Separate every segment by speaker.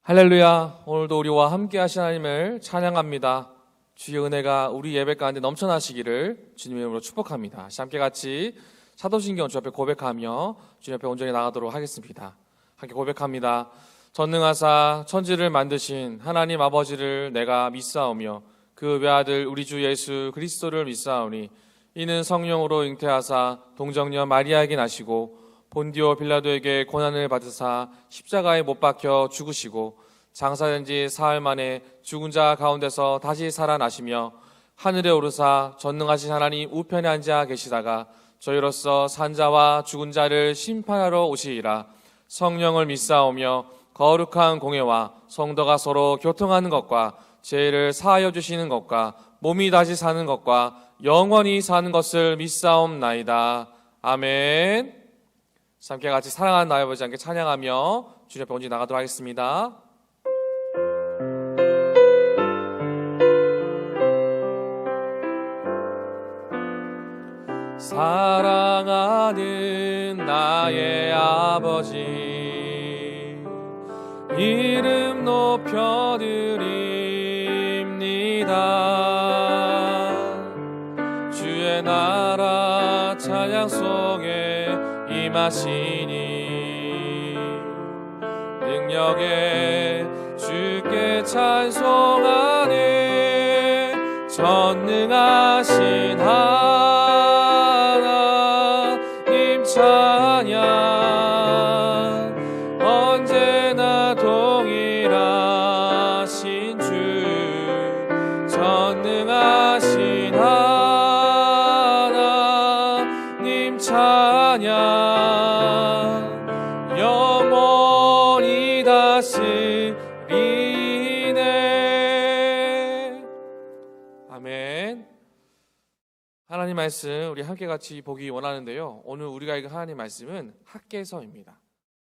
Speaker 1: 할렐루야. 오늘도 우리와 함께 하신 하나님을 찬양합니다. 주의 은혜가 우리 예배 가운데 넘쳐나시기를 주님의 이름으로 축복합니다. 함께 같이 사도신경 주 앞에 고백하며 주님 앞에 온전히 나가도록 하겠습니다. 함께 고백합니다. 전능하사 천지를 만드신 하나님 아버지를 내가 믿사오며 그 외아들 우리 주 예수 그리스도를 믿사오니 이는 성령으로 잉태하사 동정녀 마리아에게 나시고 본디오 빌라도에게 고난을 받으사 십자가에 못 박혀 죽으시고 장사된 지 사흘 만에 죽은 자 가운데서 다시 살아나시며 하늘에 오르사 전능하신 하나님 우편에 앉아 계시다가 저희로서 산자와 죽은 자를 심판하러 오시리라. 성령을 믿사오며 거룩한 공예와 성도가 서로 교통하는 것과 죄를 사하여 주시는 것과 몸이 다시 사는 것과 영원히 사는 것을 믿사옵나이다. 아멘. 함께 같이 사랑하는 나의 아버지 함께 찬양하며 주님 앞에 온전히 나가도록 하겠습니다. 사랑하는 나의 아버지 이름 높여드립니다. 주의 나라 찬양 속에 임하시니 능력에 주께 찬송하네. 전능하신 하나님 찬양 언제나 동일하신 주 전능하신 하나님 찬양 영원히 다스리네. 아멘. 하나님 말씀 우리 함께 같이 보기 원하는데요, 오늘 우리가 읽은 하나님 말씀은 학개서입니다.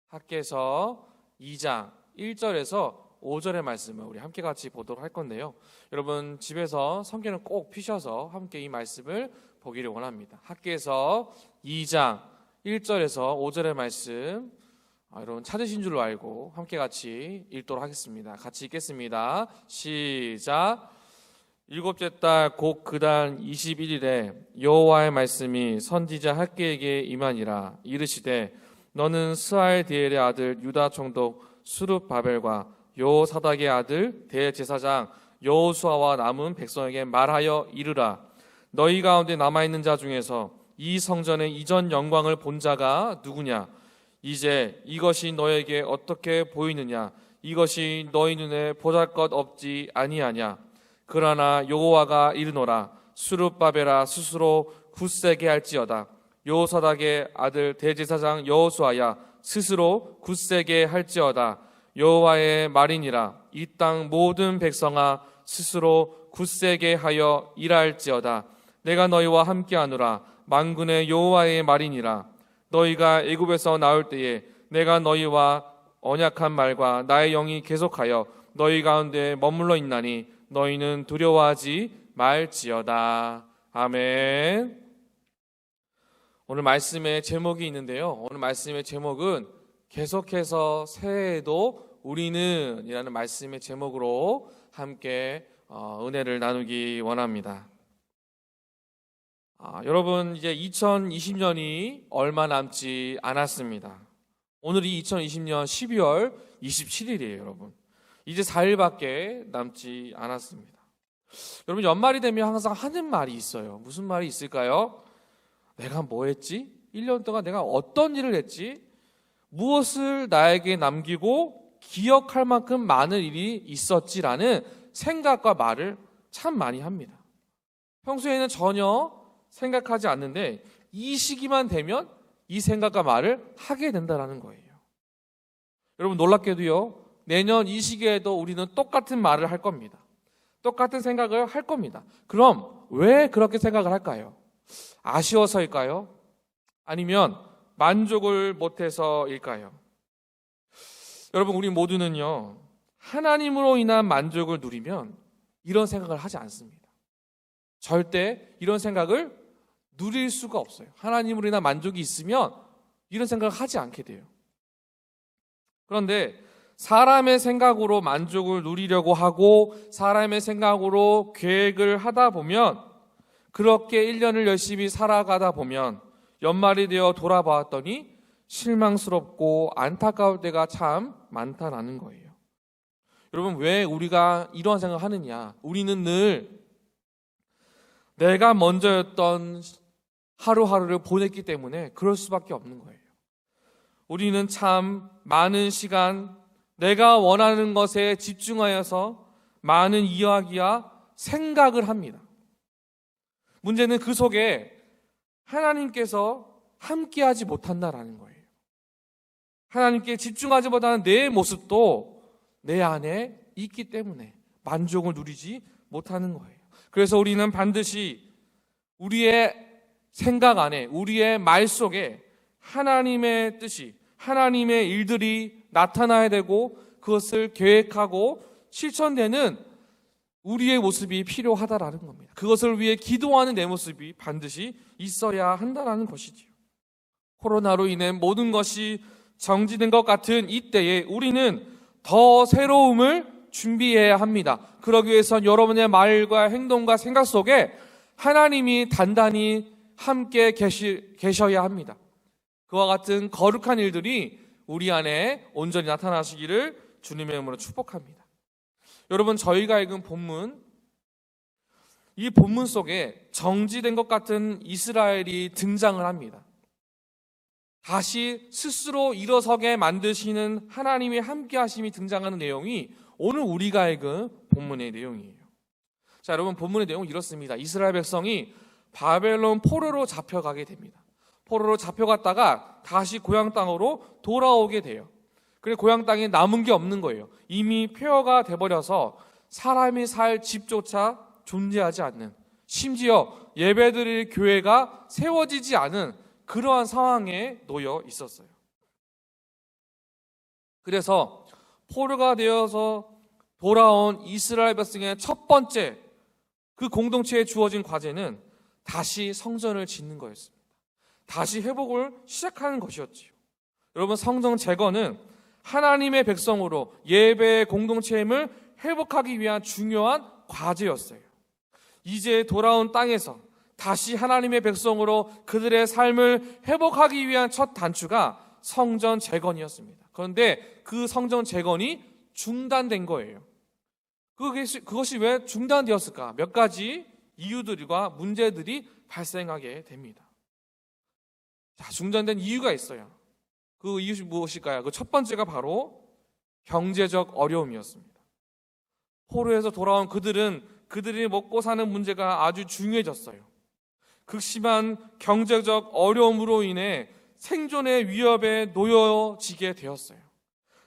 Speaker 1: 학개서 2장 1절에서 5절의 말씀을 우리 함께 같이 보도록 할 건데요, 여러분 집에서 성경을 꼭 피셔서 함께 이 말씀을 보기를 원합니다. 학개서 2장 1절에서 5절의 말씀 여러분 찾으신 줄로 알고 함께 같이 읽도록 하겠습니다. 같이 읽겠습니다. 시작. 일곱째 달 곧 그달 21일에 여호와의 말씀이 선지자 학개에게 임하니라. 이르시되 너는 스알디엘의 아들 유다 총독 수룹바벨과 여호사닥의 아들 대제사장 여호수아와 남은 백성에게 말하여 이르라. 너희 가운데 남아있는 자 중에서 이 성전의 이전 영광을 본 자가 누구냐? 이제 이것이 너에게 어떻게 보이느냐? 이것이 너희 눈에 보잘것 없지 아니하냐? 그러나 여호와가 이르노라. 수룹바벨아 스스로 굳세게 할지어다. 여호사닥의 아들 대제사장 여호수아야 스스로 굳세게 할지어다. 여호와의 말이니라. 이 땅 모든 백성아 스스로 굳세게 하여 일할지어다. 내가 너희와 함께하노라. 만군의 여호와의 말이니라. 너희가 애굽에서 나올 때에 내가 너희와 언약한 말과 나의 영이 계속하여 너희 가운데 머물러 있나니 너희는 두려워하지 말지어다. 아멘. 오늘 말씀의 제목이 있는데요, 오늘 말씀의 제목은 계속해서 새해에도 우리는 이라는 말씀의 제목으로 함께 은혜를 나누기 원합니다. 여러분 이제 2020년이 얼마 남지 않았습니다. 오늘이 2020년 12월 27일이에요. 여러분 이제 4일밖에 남지 않았습니다. 여러분 연말이 되면 항상 하는 말이 있어요. 무슨 말이 있을까요? 내가 뭐 했지? 1년 동안 내가 어떤 일을 했지? 무엇을 나에게 남기고 기억할 만큼 많은 일이 있었지라는 생각과 말을 참 많이 합니다. 평소에는 전혀 생각하지 않는데 이 시기만 되면 이 생각과 말을 하게 된다는 거예요. 여러분 놀랍게도요, 내년 이 시기에도 우리는 똑같은 말을 할 겁니다. 똑같은 생각을 할 겁니다. 그럼 왜 그렇게 생각을 할까요? 아쉬워서일까요? 아니면 만족을 못해서일까요? 여러분 우리 모두는요, 하나님으로 인한 만족을 누리면 이런 생각을 하지 않습니다. 절대 이런 생각을 누릴 수가 없어요. 하나님으로 인한 만족이 있으면 이런 생각을 하지 않게 돼요. 그런데 사람의 생각으로 만족을 누리려고 하고 사람의 생각으로 계획을 하다 보면, 그렇게 1년을 열심히 살아가다 보면 연말이 되어 돌아보았더니 실망스럽고 안타까울 때가 참 많다라는 거예요. 여러분, 왜 우리가 이러한 생각을 하느냐? 우리는 늘 내가 먼저였던 하루하루를 보냈기 때문에 그럴 수밖에 없는 거예요. 우리는 참 많은 시간 내가 원하는 것에 집중하여서 많은 이야기와 생각을 합니다. 문제는 그 속에 하나님께서 함께하지 못한다라는 거예요. 하나님께 집중하지 못하는 내 모습도 내 안에 있기 때문에 만족을 누리지 못하는 거예요. 그래서 우리는 반드시 우리의 생각 안에, 우리의 말 속에 하나님의 뜻이, 하나님의 일들이 나타나야 되고 그것을 계획하고 실천되는 우리의 모습이 필요하다라는 겁니다. 그것을 위해 기도하는 내 모습이 반드시 있어야 한다는 것이지요. 코로나로 인해 모든 것이 정지된 것 같은 이때에 우리는 더 새로움을 준비해야 합니다. 그러기 위해선 여러분의 말과 행동과 생각 속에 하나님이 단단히 함께 계셔야 합니다. 그와 같은 거룩한 일들이 우리 안에 온전히 나타나시기를 주님의 이름으로 축복합니다. 여러분, 저희가 읽은 본문, 이 본문 속에 정지된 것 같은 이스라엘이 등장을 합니다. 다시 스스로 일어서게 만드시는 하나님의 함께하심이 등장하는 내용이 오늘 우리가 읽은 본문의 내용이에요. 자, 여러분, 본문의 내용은 이렇습니다. 이스라엘 백성이 바벨론 포로로 잡혀가게 됩니다. 포로로 잡혀갔다가 다시 고향 땅으로 돌아오게 돼요. 그래, 고향 땅에 남은 게 없는 거예요. 이미 폐허가 돼버려서 사람이 살 집조차 존재하지 않는, 심지어 예배드릴 교회가 세워지지 않은 그러한 상황에 놓여 있었어요. 그래서 포로가 되어서 돌아온 이스라엘 백성의 첫 번째 그 공동체에 주어진 과제는 다시 성전을 짓는 거였습니다. 다시 회복을 시작하는 것이었지요. 여러분, 성전 재건은 하나님의 백성으로 예배의 공동체임을 회복하기 위한 중요한 과제였어요. 이제 돌아온 땅에서 다시 하나님의 백성으로 그들의 삶을 회복하기 위한 첫 단추가 성전 재건이었습니다. 그런데 그 성전 재건이 중단된 거예요. 그것이 왜 중단되었을까? 몇 가지 이유들과 문제들이 발생하게 됩니다. 자, 중단된 이유가 있어요. 그 이유가 무엇일까요? 그 첫 번째가 바로 경제적 어려움이었습니다. 포로에서 돌아온 그들이 먹고 사는 문제가 아주 중요해졌어요. 극심한 경제적 어려움으로 인해 생존의 위협에 놓여지게 되었어요.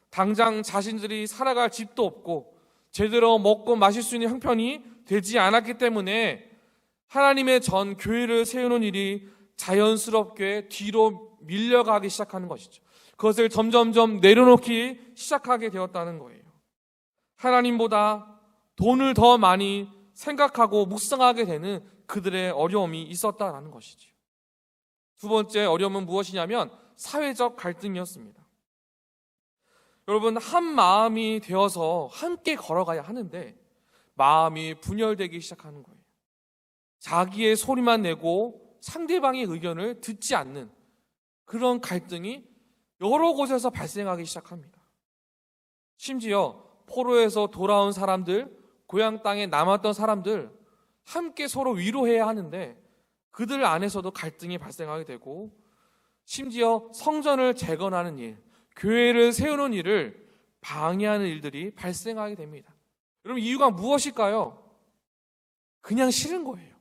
Speaker 1: 당장 자신들이 살아갈 집도 없고 제대로 먹고 마실 수 있는 형편이 되지 않았기 때문에 하나님의 전 교회를 세우는 일이 자연스럽게 뒤로 밀려가기 시작하는 것이죠. 그것을 점점점 내려놓기 시작하게 되었다는 거예요. 하나님보다 돈을 더 많이 생각하고 묵상하게 되는 그들의 어려움이 있었다는 것이죠. 두 번째 어려움은 무엇이냐면 사회적 갈등이었습니다. 여러분, 한 마음이 되어서 함께 걸어가야 하는데 마음이 분열되기 시작하는 거예요. 자기의 소리만 내고 상대방의 의견을 듣지 않는 그런 갈등이 여러 곳에서 발생하기 시작합니다. 심지어 포로에서 돌아온 사람들, 고향 땅에 남았던 사람들 함께 서로 위로해야 하는데 그들 안에서도 갈등이 발생하게 되고, 심지어 성전을 재건하는 일, 교회를 세우는 일을 방해하는 일들이 발생하게 됩니다. 여러분, 이유가 무엇일까요? 그냥 싫은 거예요.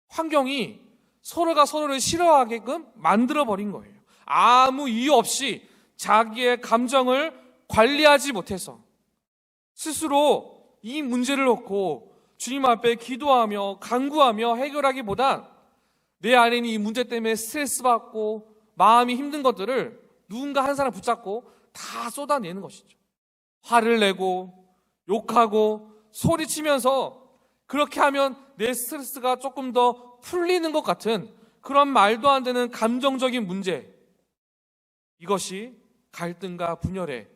Speaker 1: 환경이 서로가 서로를 싫어하게끔 만들어버린 거예요. 아무 이유 없이 자기의 감정을 관리하지 못해서 스스로 이 문제를 놓고 주님 앞에 기도하며 간구하며 해결하기보단 내 안에 있는 이 문제 때문에 스트레스 받고 마음이 힘든 것들을 누군가 한 사람 붙잡고 다 쏟아내는 것이죠. 화를 내고 욕하고 소리치면서 그렇게 하면 내 스트레스가 조금 더 풀리는 것 같은 그런 말도 안 되는 감정적인 문제, 이것이 갈등과 분열의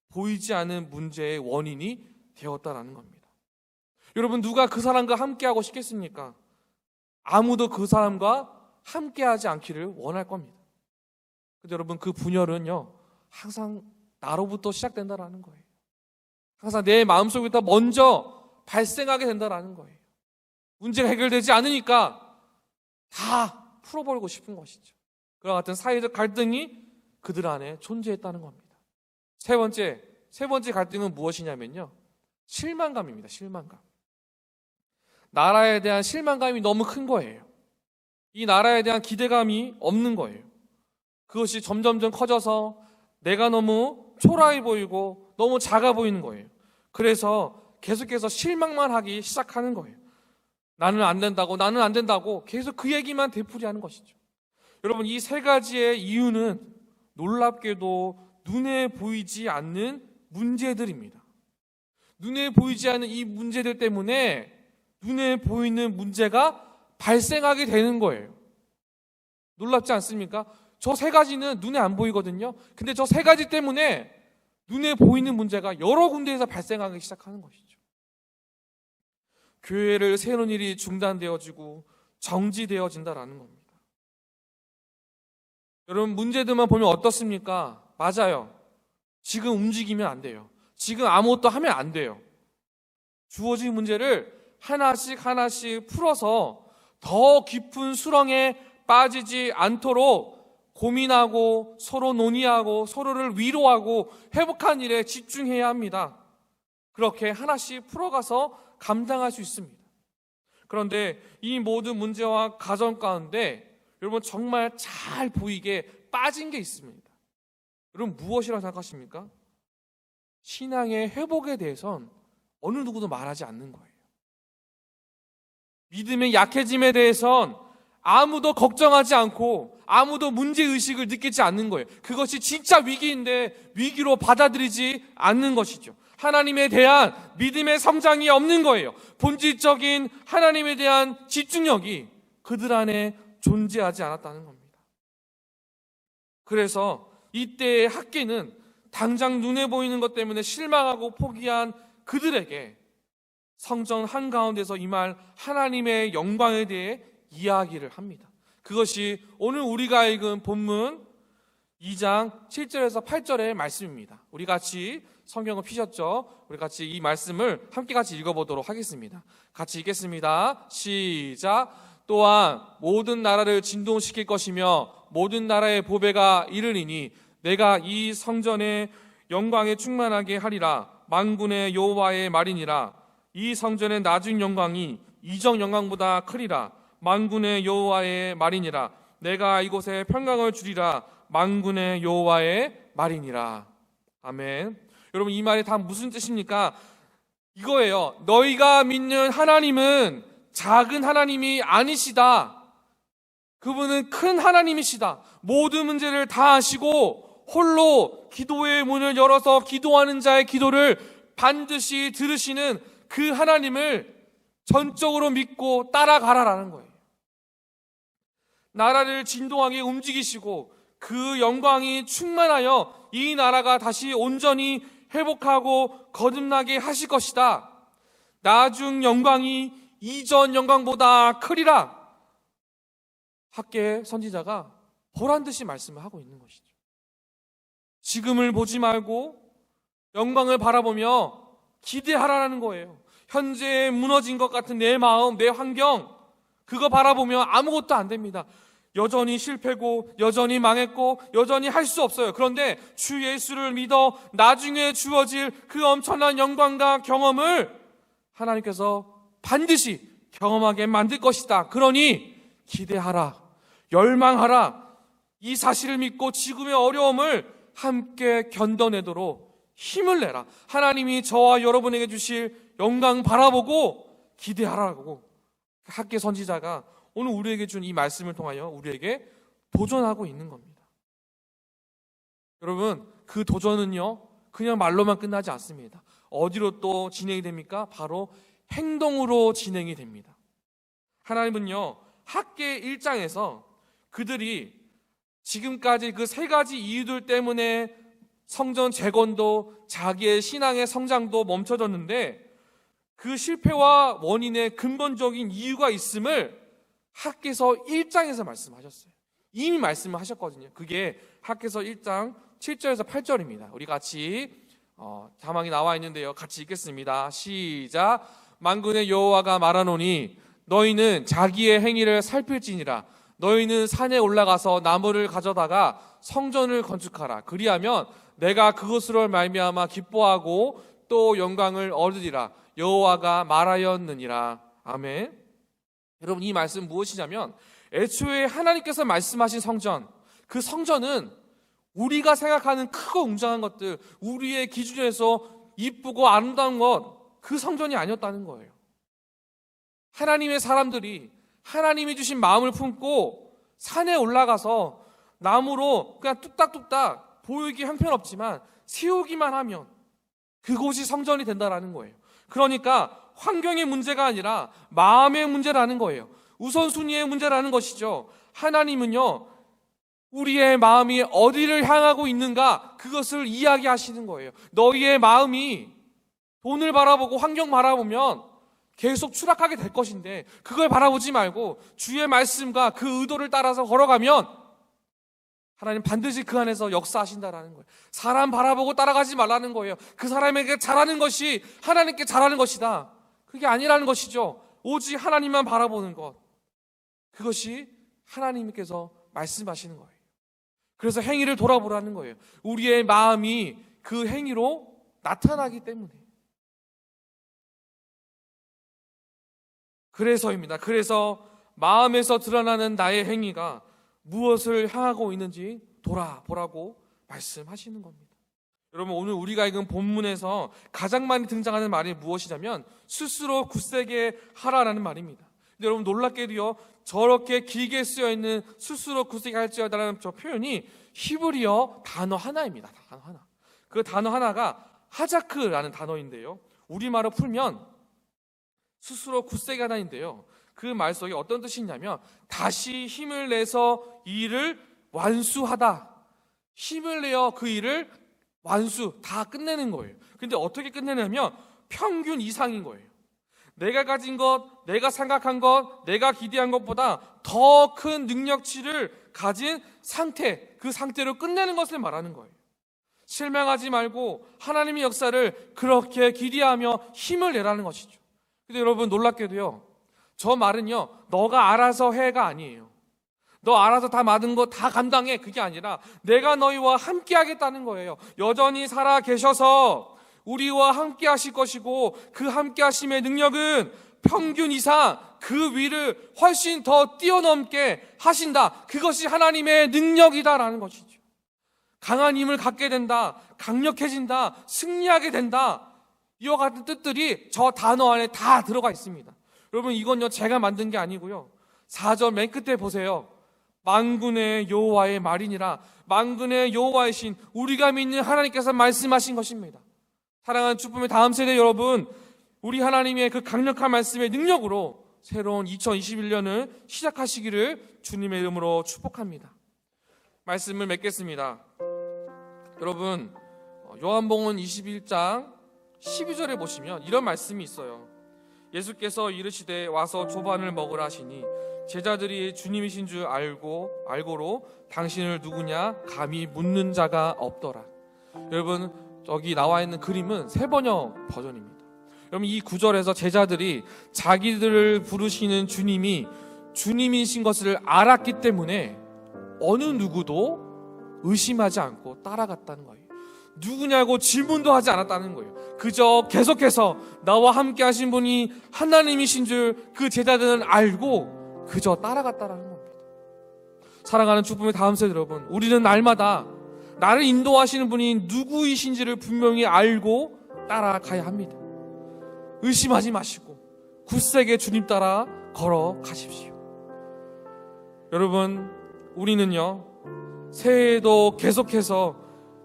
Speaker 1: 보이지 않는 문제의 원인이 되었다라는 겁니다. 여러분, 누가 그 사람과 함께하고 싶겠습니까? 아무도 그 사람과 함께하지 않기를 원할 겁니다. 근데 여러분, 그 분열은요, 항상 나로부터 시작된다라는 거예요. 항상 내 마음속부터 먼저 발생하게 된다라는 거예요. 문제가 해결되지 않으니까 다 풀어버리고 싶은 것이죠. 그와 같은 사회적 갈등이 그들 안에 존재했다는 겁니다. 세 번째 갈등은 무엇이냐면요, 실망감입니다. 실망감. 나라에 대한 실망감이 너무 큰 거예요. 이 나라에 대한 기대감이 없는 거예요. 그것이 점점점 커져서 내가 너무 초라해 보이고 너무 작아 보이는 거예요. 그래서 계속해서 실망만 하기 시작하는 거예요. 나는 안 된다고 계속 그 얘기만 되풀이하는 것이죠. 여러분, 이 세 가지의 이유는 놀랍게도 눈에 보이지 않는 문제들입니다. 눈에 보이지 않는 이 문제들 때문에 눈에 보이는 문제가 발생하게 되는 거예요. 놀랍지 않습니까? 저 세 가지는 눈에 안 보이거든요. 근데 저 세 가지 때문에 눈에 보이는 문제가 여러 군데에서 발생하기 시작하는 것이죠. 교회를 세우는 일이 중단되어지고 정지되어진다라는 겁니다. 여러분, 문제들만 보면 어떻습니까? 맞아요. 지금 움직이면 안 돼요. 지금 아무것도 하면 안 돼요. 주어진 문제를 하나씩 풀어서 더 깊은 수렁에 빠지지 않도록 고민하고 서로 논의하고 서로를 위로하고 회복한 일에 집중해야 합니다. 그렇게 하나씩 풀어가서 감당할 수 있습니다. 그런데 이 모든 문제와 가정 가운데 여러분, 정말 잘 보이게 빠진 게 있습니다. 여러분, 무엇이라고 생각하십니까? 신앙의 회복에 대해선 어느 누구도 말하지 않는 거예요. 믿음의 약해짐에 대해선 아무도 걱정하지 않고 아무도 문제의식을 느끼지 않는 거예요. 그것이 진짜 위기인데 위기로 받아들이지 않는 것이죠. 하나님에 대한 믿음의 성장이 없는 거예요. 본질적인 하나님에 대한 집중력이 그들 안에 존재하지 않았다는 겁니다. 그래서 이때의 학계는 당장 눈에 보이는 것 때문에 실망하고 포기한 그들에게 성전 한가운데서 임할 하나님의 영광에 대해 이야기를 합니다. 그것이 오늘 우리가 읽은 본문 2장 7절에서 8절의 말씀입니다. 우리 같이 성경을 피셨죠? 우리 같이 이 말씀을 함께 같이 읽어보도록 하겠습니다. 같이 읽겠습니다. 시작. 또한 모든 나라를 진동시킬 것이며 모든 나라의 보배가 이르리니 내가 이 성전의 영광에 충만하게 하리라. 만군의 여호와의 말이니라. 이 성전의 나중 영광이 이전 영광보다 크리라. 만군의 여호와의 말이니라. 내가 이곳에 평강을 주리라. 만군의 여호와의 말이니라. 아멘. 여러분, 이 말이 다 무슨 뜻입니까? 이거예요. 너희가 믿는 하나님은 작은 하나님이 아니시다. 그분은 큰 하나님이시다. 모든 문제를 다 아시고 홀로 기도의 문을 열어서 기도하는 자의 기도를 반드시 들으시는 그 하나님을 전적으로 믿고 따라가라라는 거예요. 나라를 진동하게 움직이시고 그 영광이 충만하여 이 나라가 다시 온전히 회복하고 거듭나게 하실 것이다. 나중 영광이 이전 영광보다 크리라. 학계 선지자가 보란듯이 말씀을 하고 있는 것이죠. 지금을 보지 말고 영광을 바라보며 기대하라는 거예요. 현재 무너진 것 같은 내 마음, 내 환경, 그거 바라보면 아무것도 안 됩니다. 여전히 실패고 여전히 망했고 여전히 할 수 없어요. 그런데 주 예수를 믿어 나중에 주어질 그 엄청난 영광과 경험을 하나님께서 반드시 경험하게 만들 것이다. 그러니 기대하라, 열망하라. 이 사실을 믿고 지금의 어려움을 함께 견뎌내도록 힘을 내라. 하나님이 저와 여러분에게 주실 영광 바라보고 기대하라고 학계 선지자가 오늘 우리에게 준 이 말씀을 통하여 우리에게 도전하고 있는 겁니다. 여러분, 그 도전은요, 그냥 말로만 끝나지 않습니다. 어디로 또 진행이 됩니까? 바로 행동으로 진행이 됩니다. 하나님은요, 학계 1장에서 그들이 지금까지 그 세 가지 이유들 때문에 성전 재건도 자기의 신앙의 성장도 멈춰졌는데 그 실패와 원인의 근본적인 이유가 있음을 학개서 1장에서 말씀하셨어요. 이미 말씀을 하셨거든요. 그게 학개서 1장 7절에서 8절입니다. 우리 같이 자막이 나와 있는데요. 같이 읽겠습니다. 시작. 만군의 여호와가 말하노니 너희는 자기의 행위를 살필지니라. 너희는 산에 올라가서 나무를 가져다가 성전을 건축하라. 그리하면 내가 그것으로 말미암아 기뻐하고 또 영광을 얻으리라. 여호와가 말하였느니라. 아멘. 여러분, 이 말씀 무엇이냐면 애초에 하나님께서 말씀하신 성전, 그 성전은 우리가 생각하는 크고 웅장한 것들, 우리의 기준에서 이쁘고 아름다운 것, 그 성전이 아니었다는 거예요. 하나님의 사람들이 하나님이 주신 마음을 품고 산에 올라가서 나무로 그냥 뚝딱뚝딱 보이기 형편없지만 세우기만 하면 그곳이 성전이 된다라는 거예요. 그러니까 환경의 문제가 아니라 마음의 문제라는 거예요. 우선순위의 문제라는 것이죠. 하나님은요, 우리의 마음이 어디를 향하고 있는가, 그것을 이야기하시는 거예요. 너희의 마음이 돈을 바라보고 환경 바라보면 계속 추락하게 될 것인데, 그걸 바라보지 말고 주의 말씀과 그 의도를 따라서 걸어가면 하나님 반드시 그 안에서 역사하신다라는 거예요. 사람 바라보고 따라가지 말라는 거예요. 그 사람에게 잘하는 것이 하나님께 잘하는 것이다. 그게 아니라는 것이죠. 오직 하나님만 바라보는 것, 그것이 하나님께서 말씀하시는 거예요. 그래서 행위를 돌아보라는 거예요. 우리의 마음이 그 행위로 나타나기 때문에. 그래서입니다. 그래서 마음에서 드러나는 나의 행위가 무엇을 향하고 있는지 돌아보라고 말씀하시는 겁니다. 여러분, 오늘 우리가 읽은 본문에서 가장 많이 등장하는 말이 무엇이냐면 스스로 굳세게 하라라는 말입니다. 근데 여러분, 놀랍게도요, 저렇게 길게 쓰여있는 스스로 굳세게 할지어다라는 저 표현이 히브리어 단어 하나입니다. 단어 하나. 그 단어 하나가 하자크라는 단어인데요, 우리말로 풀면 스스로 굳세게 하나인데요, 그 말 속에 어떤 뜻이 있냐면 다시 힘을 내서 이 일을 완수하다. 힘을 내어 그 일을 완수, 다 끝내는 거예요. 근데 어떻게 끝내냐면 평균 이상인 거예요. 내가 가진 것, 내가 생각한 것, 내가 기대한 것보다 더 큰 능력치를 가진 상태, 그 상태로 끝내는 것을 말하는 거예요. 실망하지 말고 하나님의 역사를 그렇게 기대하며 힘을 내라는 것이죠. 근데 여러분, 놀랍게도요, 저 말은요, 너가 알아서 해가 아니에요. 너 알아서 다 받은 거 다 감당해, 그게 아니라 내가 너희와 함께 하겠다는 거예요. 여전히 살아 계셔서 우리와 함께 하실 것이고, 그 함께 하심의 능력은 평균 이상 그 위를 훨씬 더 뛰어넘게 하신다. 그것이 하나님의 능력이다라는 것이죠. 강한 힘을 갖게 된다, 강력해진다, 승리하게 된다, 이와 같은 뜻들이 저 단어 안에 다 들어가 있습니다. 여러분, 이건요, 제가 만든 게 아니고요, 4절 맨 끝에 보세요. 만군의 여호와의 말이니라. 만군의 여호와이신 우리가 믿는 하나님께서 말씀하신 것입니다. 사랑하는 축복의 다음 세대 여러분, 우리 하나님의 그 강력한 말씀의 능력으로 새로운 2021년을 시작하시기를 주님의 이름으로 축복합니다. 말씀을 맺겠습니다. 여러분, 요한복음 21장 12절에 보시면 이런 말씀이 있어요. 예수께서 이르시되 와서 조반을 먹으라 하시니 제자들이 주님이신 줄 알고로 당신을 누구냐 감히 묻는 자가 없더라. 여러분, 여기 나와 있는 그림은 세번역 버전입니다. 여러분, 이 구절에서 제자들이 자기들을 부르시는 주님이 주님이신 것을 알았기 때문에 어느 누구도 의심하지 않고 따라갔다는 거예요. 누구냐고 질문도 하지 않았다는 거예요. 그저 계속해서 나와 함께 하신 분이 하나님이신 줄 그 제자들은 알고 그저 따라갔다라는 겁니다. 사랑하는 축복의 다음 세대 여러분, 우리는 날마다 나를 인도하시는 분이 누구이신지를 분명히 알고 따라가야 합니다. 의심하지 마시고 굳세게 주님 따라 걸어가십시오. 여러분, 우리는요, 새해에도 계속해서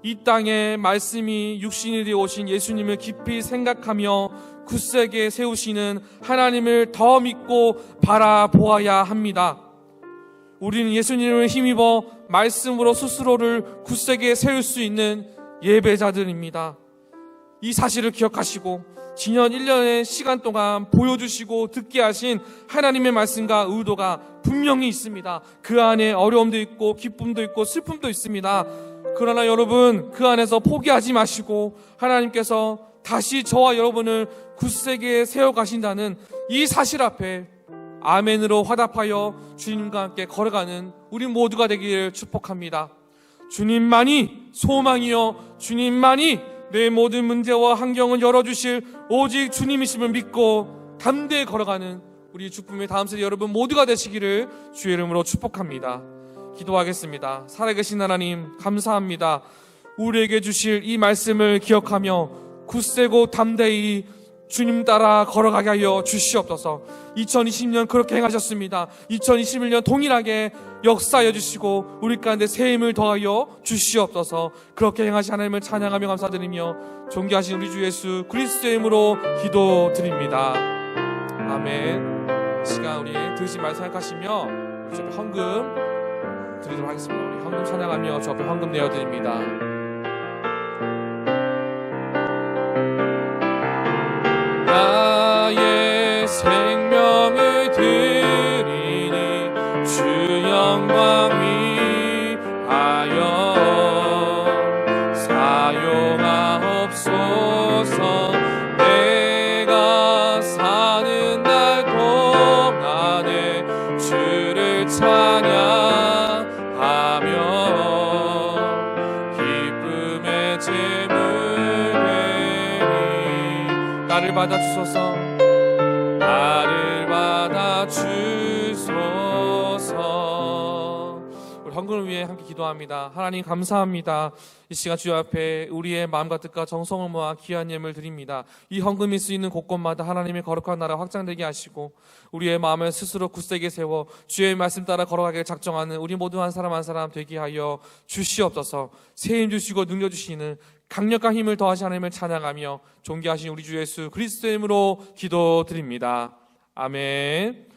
Speaker 1: 이 땅에 말씀이 육신이 되어 오신 예수님을 깊이 생각하며 굳세게 세우시는 하나님을 더 믿고 바라보아야 합니다. 우리는 예수님을 힘입어 말씀으로 스스로를 굳세게 세울 수 있는 예배자들입니다. 이 사실을 기억하시고 지난 1년의 시간 동안 보여주시고 듣게 하신 하나님의 말씀과 의도가 분명히 있습니다. 그 안에 어려움도 있고 기쁨도 있고 슬픔도 있습니다. 그러나 여러분, 그 안에서 포기하지 마시고 하나님께서 다시 저와 여러분을 굳세게 세워가신다는 이 사실 앞에 아멘으로 화답하여 주님과 함께 걸어가는 우리 모두가 되기를 축복합니다. 주님만이 소망이요, 주님만이 내 모든 문제와 환경을 열어주실 오직 주님이심을 믿고 담대히 걸어가는 우리 주품의 다음 세대 여러분 모두가 되시기를 주의 이름으로 축복합니다. 기도하겠습니다. 살아계신 하나님, 감사합니다. 우리에게 주실 이 말씀을 기억하며 굳세고 담대히 주님 따라 걸어가게 하여 주시옵소서. 2020년 그렇게 행하셨습니다. 2021년 동일하게 역사하여 주시고 우리 가운데 새 힘을 더하여 주시옵소서. 그렇게 행하신 하나님을 찬양하며 감사드리며 존귀하신 우리 주 예수 그리스도의 이름으로 기도드립니다. 아멘. 이 시간 우리 들으신 말씀 생각하시며 주 앞에 헌금 드리도록 하겠습니다. 우리 헌금 찬양하며 주 앞에 헌금 내어드립니다. 나의 생명을 드리니 주 영광 위하여 사용하옵소서. 내가 사는 날 동안에 주를 찬양하며 기쁨의 제물 나를 받아주소서. 나를 받아주소서. 우리 헌금을 위해 함께 기도합니다. 하나님 감사합니다. 이 시간 주여 앞에 우리의 마음과 뜻과 정성을 모아 귀한 예물 드립니다. 이 헌금이 쓰이는 곳곳마다 하나님의 거룩한 나라 확장되게 하시고 우리의 마음을 스스로 굳세게 세워 주의 말씀 따라 걸어가게 작정하는 우리 모두 한 사람 한 사람 되게 하여 주시옵소서. 새 힘 주시고 능력 주시는 강력한 힘을 더하신 하나님을 찬양하며 존귀하신 우리 주 예수 그리스도의 이름으로 기도드립니다. 아멘.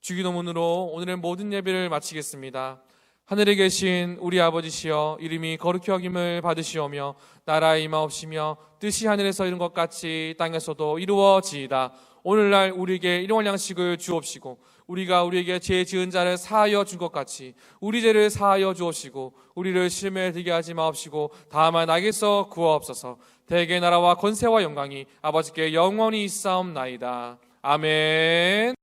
Speaker 1: 주기도문으로 오늘의 모든 예배를 마치겠습니다. 하늘에 계신 우리 아버지시여, 이름이 거룩히 여김을 받으시오며 나라의 임하옵시며 뜻이 하늘에서 이룬 것 같이 땅에서도 이루어지이다. 오늘날 우리에게 일용할 양식을 주옵시고 우리가 우리에게 죄 지은 자를 사하여 준 것 같이 우리 죄를 사하여 주옵시고 우리를 시험에 들게 하지 마옵시고 다만 악에서 구하옵소서. 대개 나라와 권세와 영광이 아버지께 영원히 있사옵나이다. 아멘.